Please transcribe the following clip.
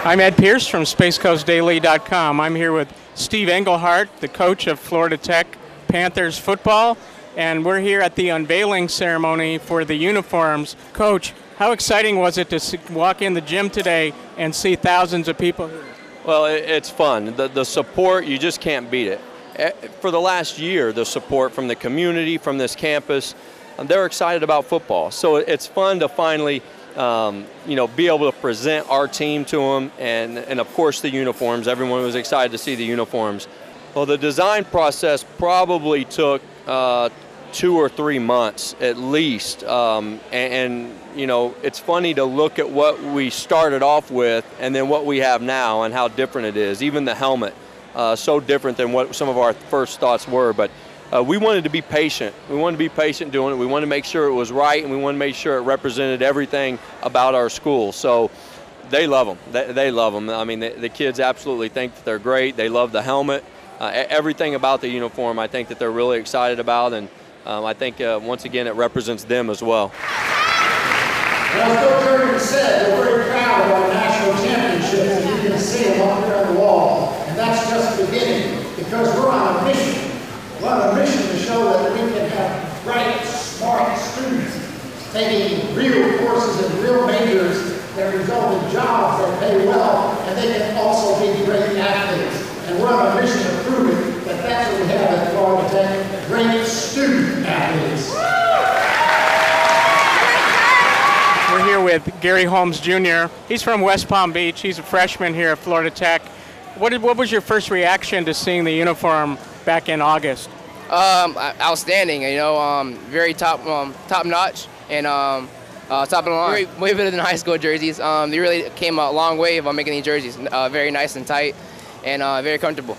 I'm Ed Pierce from SpaceCoastDaily.com. I'm here with Steve Englehart, the coach of Florida Tech Panthers football, and we're here at the unveiling ceremony for the uniforms. Coach, how exciting was it to walk in the gym today and see thousands of people here? Well, it's fun. The support, you just can't beat it. For the last year, the support from the community, from this campus, they're excited about football. So it's fun to finally be able to present our team to them, and of course the uniforms. Everyone was excited to see the uniforms. Well, the design process probably took 2 or 3 months at least, and it's funny to look at what we started off with and then what we have now and how different it is. Even the helmet, so different than what some of our first thoughts were, but we wanted to be patient. We wanted to be patient doing it. We wanted to make sure it was right, and we wanted to make sure it represented everything about our school. So they love them. They love them. I mean, the kids absolutely think that they're great. They love the helmet. Everything about the uniform I think that they're really excited about, and I think once again it represents them as well. As Coach Irvin said, we're very proud of our national championships, and you can see them up there on the wall. And that's just the beginning, because we're on a mission. We're on a mission to show that we can have bright, smart students taking real courses and real majors that result in jobs that pay well, and they can also be great athletes. And we're on a mission to prove it, that that's what we have at Florida Tech, great student athletes. We're here with Gary Holmes Jr. He's from West Palm Beach. He's a freshman here at Florida Tech. What was your first reaction to seeing the uniform back in August? Outstanding. Very top notch and top of the line. Way better than high school jerseys. They really came a long way of making these jerseys. Very nice and tight and very comfortable.